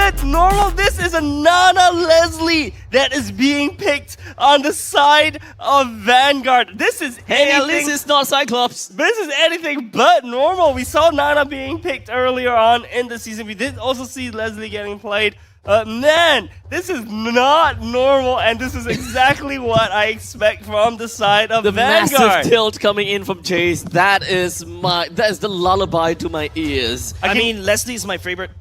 it normal? This is a Nana Leslie that is being picked on the side of Vanguard. This is Hey, anything, at least it's not Cyclops. this is anything but normal. We saw Nana being picked earlier on in the season. We did also see Leslie getting played. Man, this is not normal, and this is exactly what I expect from the side of The Vanguard. massive tilt coming in from Chase. That is the lullaby to my ears. I mean, Leslie's my favorite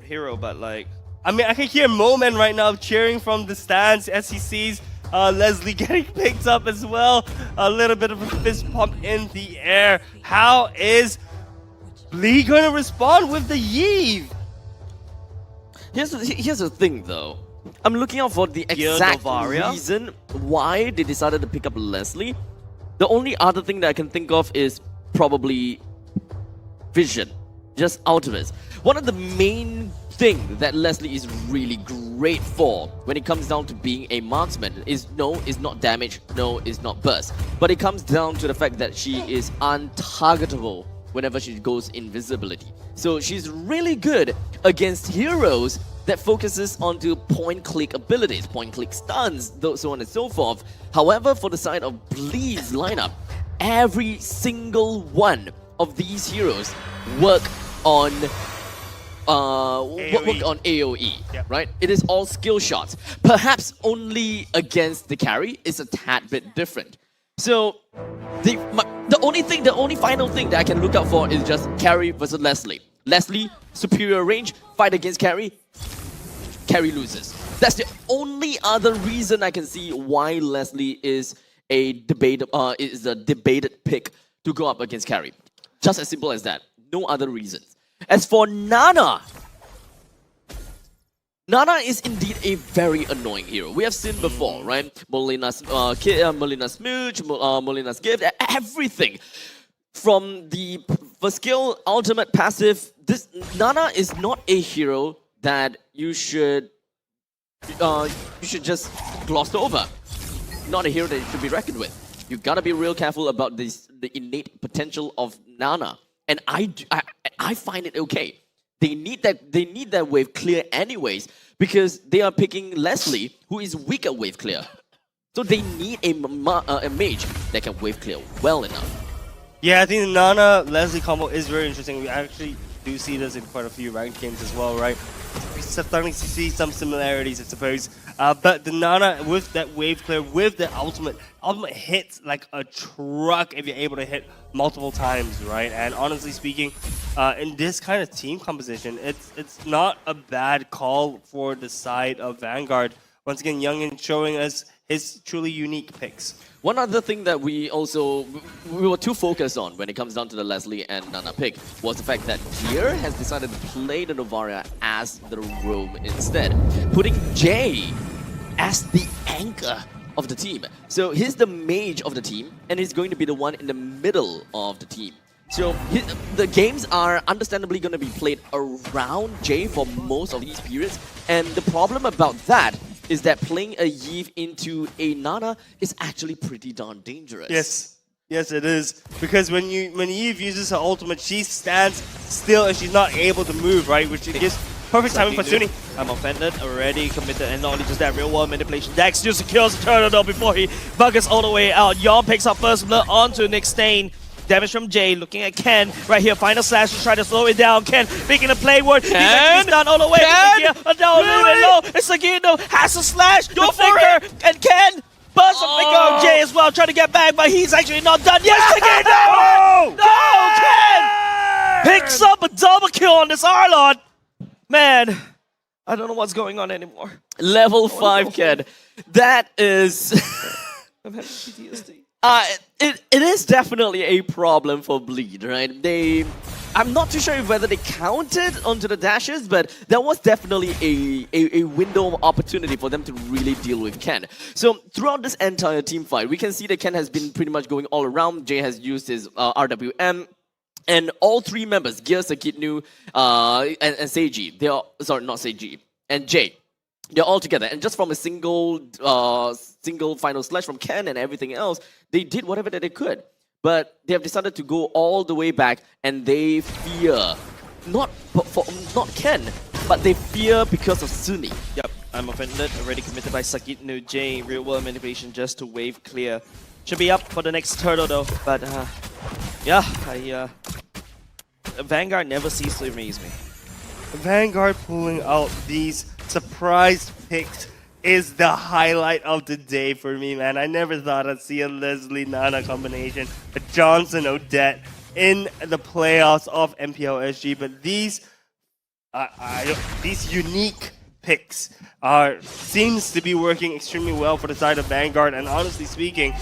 hero, but like, I mean, I can hear Moman right now cheering from the stands as he sees Leslie getting picked up as well. A little bit of a fist pump in the air. How is Lee going to respond with the Yeve? Here's the thing, though. I'm looking out for the exact Novaria? reason why they decided to pick up Leslie. The only other thing that I can think of is probably vision, just ultimates. One of the main things that Leslie is really great for when it comes down to being a marksman is not damage, no, is not burst. But it comes down to the fact that she is untargetable whenever she goes invisibility. So she's really good against heroes that focuses onto point-click abilities, point-click stuns, so on and so forth. However, for the side of Bleed's lineup, every single one of these heroes work on AoE, Yep. right? It is all skill shots. Perhaps only against the carry is a tad bit different. So the only final thing that I can look out for is just carry versus Leslie. Leslie, superior range, fight against carry, carry loses. That's the only other reason I can see why Leslie is a debated pick to go up against carry. Just as simple as that. No other reasons. As for Nana, Nana is indeed a very annoying hero. We have seen before, right? Molina's Smooch, Molina's Gift, everything. From the first skill, ultimate, passive, this Nana is not a hero that you should just gloss over. Not a hero that you should be reckoned with. You gotta be real careful about the innate potential of Nana, and I find it okay. They need that wave clear anyways because they are picking Leslie, who is weak at wave clear. So they need a mage that can wave clear well enough. Yeah, I think the Nana-Leslie combo is very interesting. We actually do see this in quite a few ranked games as well, right? We're starting to see some similarities, I suppose. But the Nana with that wave clear, with the ultimate hits like a truck if you're able to hit multiple times, right? And honestly speaking, in this kind of team composition, it's not a bad call for the side of Vanguard. Once again, Youngin showing us his truly unique picks. One other thing that we were too focused on when it comes down to the Leslie and Nana pick was the fact that Gear has decided to play the Novaria as the roam instead, putting Jay as the anchor of the team. So he's the mage of the team, and he's going to be the one in the middle of the team. So the games are understandably going to be played around Jay for most of these periods, and the problem about that is that playing a Yeve into a Nana is actually pretty darn dangerous. Yes, it is. Because when Yeve uses her ultimate, she stands still and she's not able to move, right? Which gives perfect timing for Sunny. I'm offended, already committed, and not only just that, real world manipulation. Dex just secures the turtle though before he buggers all the way out. Yon picks up first blood onto Nick Stain. Damage from Jay, looking at Ken right here. Final slash to try to slow it down. Ken making a play word. He's actually done all the way. Down really low. It's Sagino has a slash. Go for it. And Ken bursts a finger on Jay as well, trying to get back, but he's actually not done. Yes, Sagino! No, Ken picks up a double kill on this Arlon. Man, I don't know what's going on anymore. Level 5 Ken. That is... I'm having PTSD. It is definitely a problem for Bleed, right? I'm not too sure whether they counted onto the dashes, but there was definitely a window of opportunity for them to really deal with Ken. So throughout this entire team fight, we can see that Ken has been pretty much going all around. Jay has used his RWM. And all three members, Gear, Sakitnu, and Seiji, they are, sorry, not Seiji, and Jay, they're all together. And just from a single final slash from Ken and everything else, they did whatever that they could. But they have decided to go all the way back, and they fear not Ken, but they fear because of Sunny. Yep, I'm offended. Already committed by Sagitnu J. Real world manipulation just to wave clear. Should be up for the next turtle though, but yeah, Vanguard never ceases to amaze me. Vanguard pulling out these surprise picks is the highlight of the day for me, man. I never thought I'd see a Leslie Nana combination, a Johnson Odette in the playoffs of MPL SG, but these unique picks seems to be working extremely well for the side of Vanguard. And honestly speaking,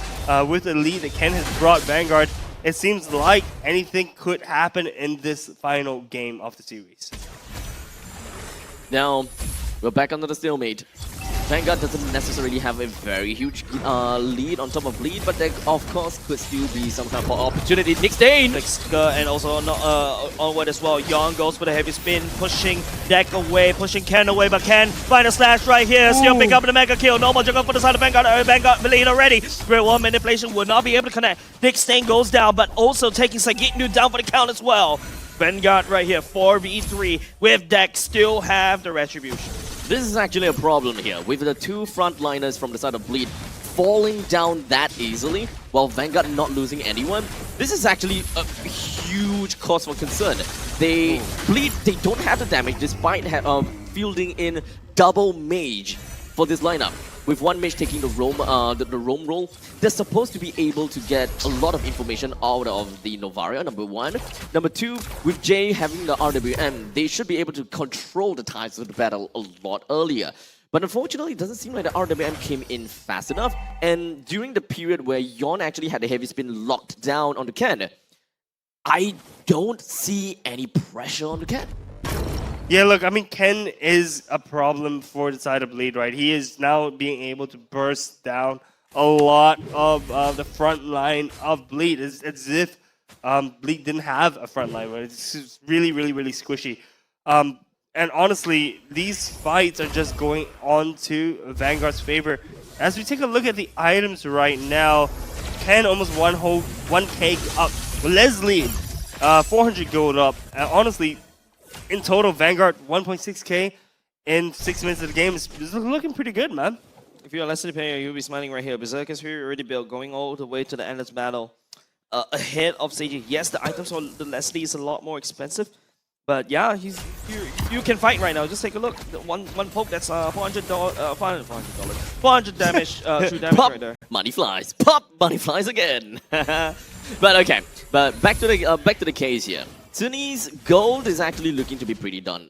with the lead that Ken has brought Vanguard, it seems like anything could happen in this final game of the series. Now, we're back under the stalemate. Vanguard doesn't necessarily have a very huge lead on top of Bleed, but there of course could still be some kind of opportunity. Nick Stain! And also onward as well. Yon goes for the heavy spin, pushing Deck away, pushing Ken away, but Ken find a slash right here. Still pick up the mega kill. No more jungle for the side of Vanguard. Vanguard lead already. Great wall manipulation would not be able to connect. Nick Stain goes down, but also taking Sagitnu down for the count as well. Vanguard right here, 4v3 with Deck still have the retribution. This is actually a problem here, with the two frontliners from the side of Bleed falling down that easily, while Vanguard not losing anyone. This is actually a huge cause for concern. Bleed, they don't have the damage despite fielding in double mage for this lineup. With one mage taking the roam role, they're supposed to be able to get a lot of information out of the Novaria, number one. Number two, with Jay having the RWM, they should be able to control the tides of the battle a lot earlier. But unfortunately, it doesn't seem like the RWM came in fast enough. And during the period where Yon actually had the heavy spin locked down on the Ken, I don't see any pressure on the Ken. Yeah, look, I mean, Ken is a problem for the side of Bleed, right? He is now being able to burst down a lot of the front line of Bleed. It's as if Bleed didn't have a front line, but it's just really, really, really squishy. And honestly, these fights are just going on to Vanguard's favor. As we take a look at the items right now, Ken almost 1K up. Leslie, 400 gold up. Honestly, in total, Vanguard 1.6k in 6 minutes of the game is looking pretty good, man. If you're a Leslie player, you'll be smiling right here. Berserker's Fury already built, going all the way to the endless battle. Ahead of Seiji. Yes, the items for the Leslie is a lot more expensive. But yeah, you can fight right now. Just take a look. One poke, that's $400 damage, true damage Pop, right there. money flies. Pop, money flies again. But okay, but back to the case here. Sunny's gold is actually looking to be pretty done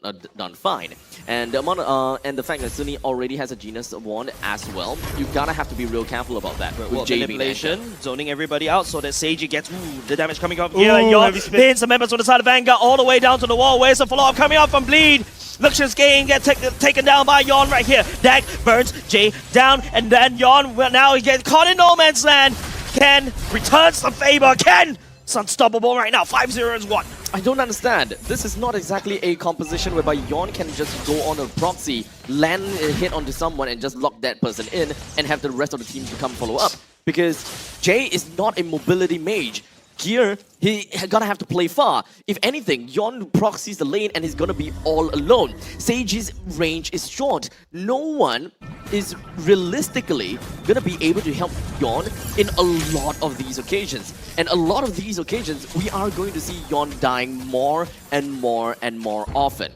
fine, and the amount and the fact that Sunny already has a Genius Wand as well, you gotta have to be real careful about that. Well, manipulation, zoning everybody out so that Seiji gets the damage coming up here. Yon pins the members on the side of Vanguard all the way down to the wall. Where's the follow-up coming up from Bleed? Luxious game gets taken down by Yon right here. Dak burns Jay down, and then Yon now he gets caught in no man's land. Ken returns the favor. Ken, it's unstoppable right now. 5-0-1. I don't understand. This is not exactly a composition whereby Yon can just go on a proxy, land a hit onto someone and just lock that person in and have the rest of the team to come follow up. Because Jay is not a mobility mage. Here, he gonna have to play far. If anything, Yon proxies the lane and he's gonna be all alone. Seiji's range is short. No one is realistically gonna be able to help Yon in a lot of these occasions. And a lot of these occasions, we are going to see Yon dying more and more and more often.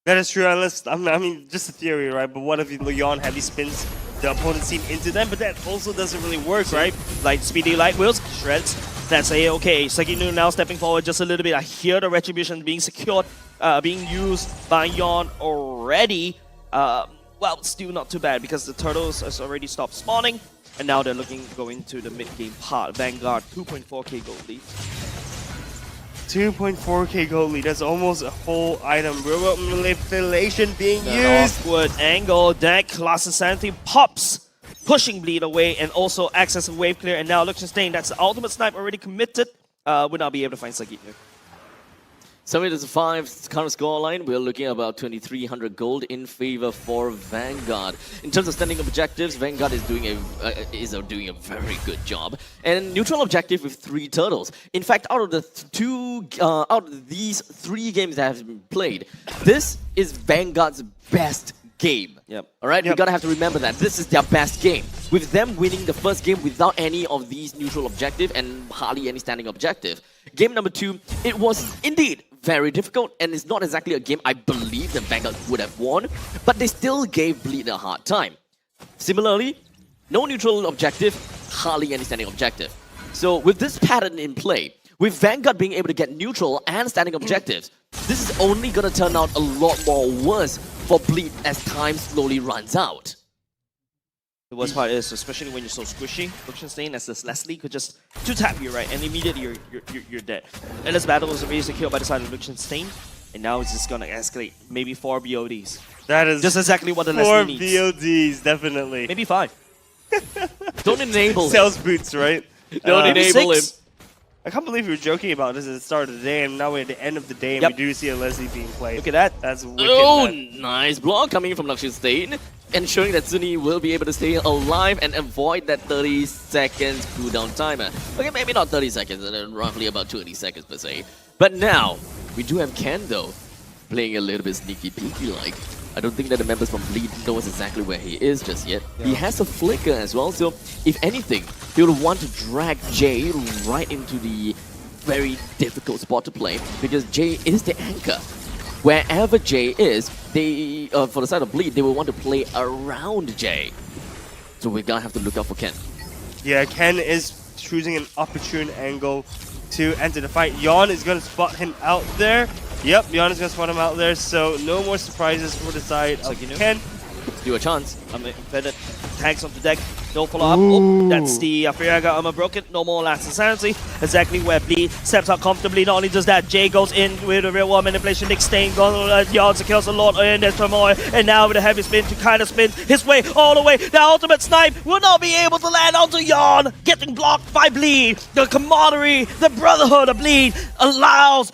That is true, unless, I mean, just a theory, right? But what if Yon heavy spins the opponent's team into them? But that also doesn't really work, right? Like Speedy Light Wheels, shreds. That's a-okay. Sagitnu now stepping forward just a little bit. I hear the retribution being secured, being used by Yon already. Well, still not too bad because the turtles has already stopped spawning. And now they're going to the mid-game part. Vanguard, 2.4k gold lead. 2.4k gold lead. That's almost a whole item. Real manipulation being used. Awkward angle. Deck, Class Insanity pops. Pushing Bleed away and also access a wave clear. And now Luxious Stain, that's the ultimate snipe already committed. Would not be able to find Sagitnu. 7-5 current score line. We're looking at about 2,300 gold in favor for Vanguard. In terms of standing objectives, Vanguard is doing a very good job. And neutral objective with 3 turtles. In fact, out of the out of these 3 games that have been played, this is Vanguard's best game. Yep. All right, we gotta have to remember that this is their best game. With them winning the first game without any of these neutral objective and hardly any standing objective. Game number 2, it was indeed very difficult, and it's not exactly a game I believe that Vanguard would have won, but they still gave Bleed a hard time. Similarly, no neutral objective, hardly any standing objective. So with this pattern in play, with Vanguard being able to get neutral and standing objectives, this is only gonna turn out a lot more worse for Bleed as time slowly runs out. The worst part is, especially when you're so squishy, Luxenstein as this Leslie could just 2-tap you, right? And immediately you're dead. And this battle was immediately killed by the side of Luxenstein. And now it's just gonna escalate. Maybe 4 BODs. That is just exactly what the Leslie needs. 4 BLDs, definitely. Maybe 5. Don't enable him. Sales boots, right? Don't enable him. I can't believe we were joking about this at the start of the day, and now we're at the end of the day, and we do see a Leslie being played. Look at that. That's wicked. Oh, man. nice block coming from Luxenstein, ensuring that Zuni will be able to stay alive and avoid that 30 seconds cooldown timer. Okay, maybe not 30 seconds, and then roughly about 20 seconds per se. But now, we do have Ken though, playing a little bit sneaky peeky like. I don't think that the members from Bleed knows exactly where he is just yet. Yeah. He has a flicker as well, so if anything, he would want to drag Jay right into the very difficult spot to play, because Jay is the anchor. Wherever Jay is, they for the side of Bleed, they will want to play around Jay. So we're gonna have to look out for Ken. Yeah, Ken is choosing an opportune angle to enter the fight. Yon is gonna spot him out there. Yep, Yon is going to spot him out there, so no more surprises for the side of Ken. Do a chance. Embedded tags onto deck. No follow-up. Oh, that's the Furiaga armor broken. No more last insanity. Exactly where Bleed steps out comfortably. Not only does that, Jay goes in with a real world manipulation. Nick Stain goes Yon secures a lot in there's turmoil. And now with a heavy spin to kind of spin his way all the way. The ultimate snipe will not be able to land onto Yon. Getting blocked by Bleed. The camaraderie, the brotherhood of Bleed allows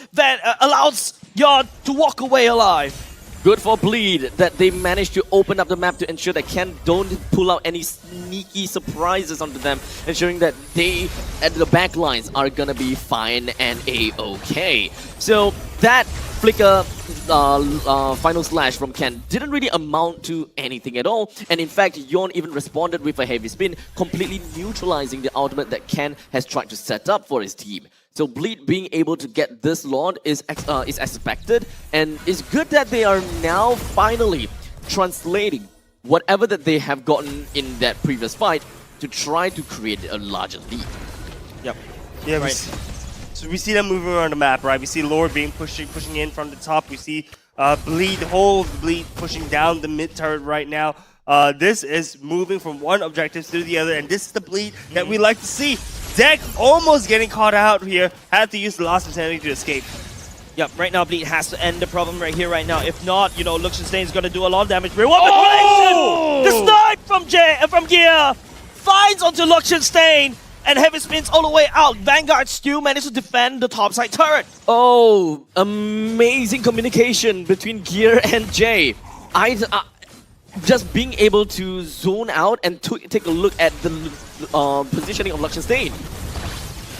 Yon to walk away alive. Good for Bleed that they managed to open up the map to ensure that Ken don't pull out any sneaky surprises onto them, ensuring that they at the back lines are gonna be fine and a-okay. So that flicker final slash from Ken didn't really amount to anything at all, and in fact Yon even responded with a heavy spin, completely neutralizing the ultimate that Ken has tried to set up for his team. So Bleed being able to get this Lord is expected, and it's good that they are now finally translating whatever that they have gotten in that previous fight to try to create a larger lead. Yep. Yeah, right. So we see them moving around the map, right? We see Lord being pushing in from the top. We see Bleed, the whole Bleed pushing down the mid turret right now. This is moving from one objective to the other, and this is the Bleed that we like to see. Deck almost getting caught out here. Had to use the last insanity to escape. Yep, right now Bleed has to end the problem right here, right now. If not, you know, Luxenstein is going to do a lot of damage. Oh! The snipe from Gear finds onto Luxenstein and heavy spins all the way out. Vanguard still managed to defend the topside turret. Oh, amazing communication between Gear and Jay. Just being able to zone out and take a look at the positioning of Luxenstein.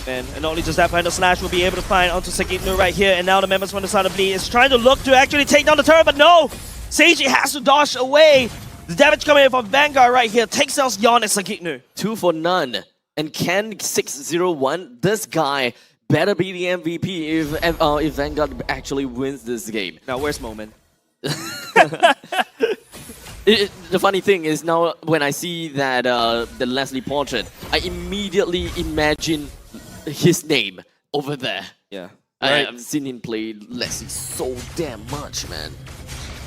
And not only just that, final slash will be able to find onto Sagitnu right here. And now the members from the side of Bleed is trying to look to actually take down the turret, but no! Seiji has to dodge away. The damage coming in from Vanguard right here takes out Yon and Sagitnu. 2 for none. And Ken 601, this guy better be the MVP if Vanguard actually wins this game. Now where's Moment? The funny thing is now when I see that the Leslie portrait, I immediately imagine his name over there. Yeah. I've seen him play Leslie so damn much, man.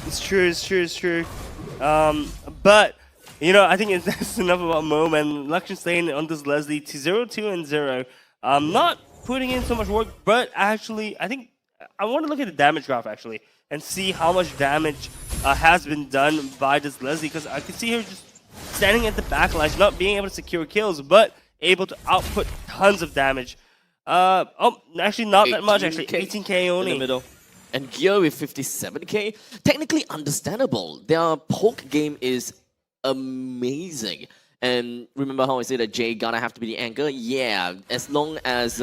It's true, it's true, it's true. But, you know, I think that's enough about Moment. Luxenstein on this Leslie to 0-2 and 0. Not putting in so much work, but actually, I think I want to look at the damage graph actually and see how much damage has been done by this Leslie, because I can see her just standing at the back lines, not being able to secure kills, but able to output tons of damage. Oh, actually not that much, actually. 18k only. In the middle. And Gear with 57k, technically understandable. Their poke game is amazing. And remember how I said that Jay gonna have to be the anchor? Yeah, as long as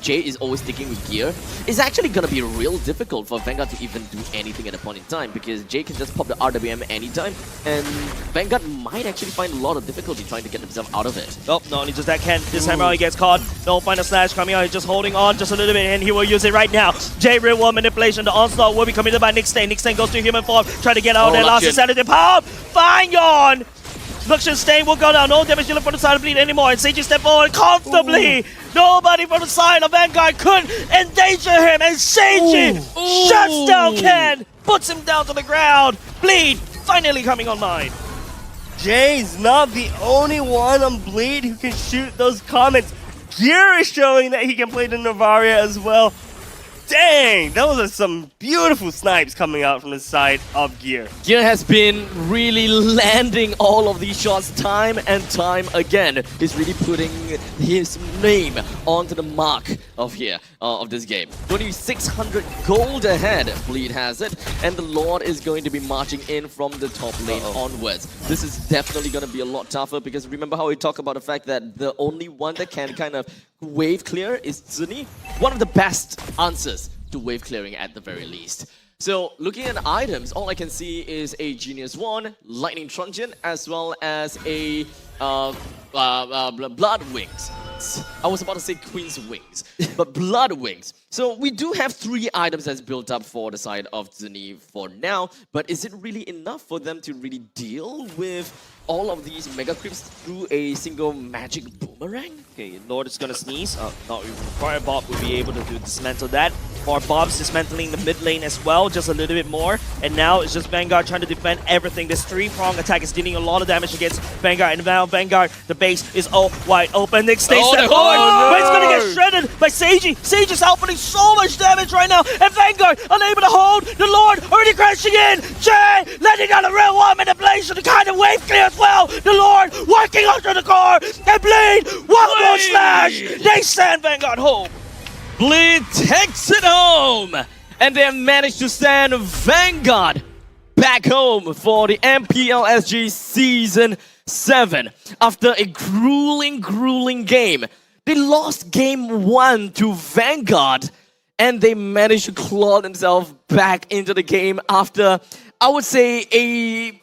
Jay is always sticking with Gear, it's actually gonna be real difficult for Vanguard to even do anything at a point in time, because Jay can just pop the RWM anytime, and Vanguard might actually find a lot of difficulty trying to get themselves out of it. Oh, not only just that, Ken. This time around he gets caught. No final slash coming out. He's just holding on just a little bit, and he will use it right now. Jay real world manipulation. The onslaught will be committed by Nick Stain. Nick Stain goes to human form, trying to get out of there. Last insanity power. Fine yawn. Luxion Stain will go down. No damage dealer from the side of Bleed anymore. And Seiji step forward comfortably. Nobody from the side of Vanguard could endanger him. And Seiji shuts down Ken. Puts him down to the ground. Bleed finally coming online. Jay's not the only one on Bleed who can shoot those comets. Gear is showing that he can play the Novaria as well. Dang, those are some beautiful snipes coming out from the side of Gear. Gear has been really landing all of these shots time and time again. He's really putting his name onto the mark of here, of this game. 2600 gold ahead, Bleed has it, and the Lord is going to be marching in from the top lane onwards. This is definitely going to be a lot tougher, because remember how we talked about the fact that the only one that can kind of wave clear is Zuni? One of the best answers to wave clearing at the very least. So looking at items, all I can see is a Genius Wand, Lightning Truncheon, as well as a Blood Wings. I was about to say Queen's Wings, but Blood Wings. So we do have 3 items that's built up for the side of Zuni for now, but is it really enough for them to really deal with all of these mega creeps through a single magic boomerang? Okay, Lord is gonna sneeze. Not even Fire Bob will be able to dismantle that. Or Bob's dismantling the mid lane as well, just a little bit more. And now it's just Vanguard trying to defend everything. This 3-prong attack is dealing a lot of damage against Vanguard. And now Vanguard, the base is all wide open. Nick stays step forward, but it's gonna get shredded by Seiji. Seiji is outputting so much damage right now. And Vanguard unable to hold. The Lord already crashing in. Jay letting out a real one manipulation to kind of wave clear as well. The Lord working onto the core. And Bleed, one more slash. They send Vanguard home. Bleed takes it home, and they have managed to send Vanguard back home for the MPL SG Season 7. After a grueling game, they lost Game 1 to Vanguard, and they managed to claw themselves back into the game after, I would say, a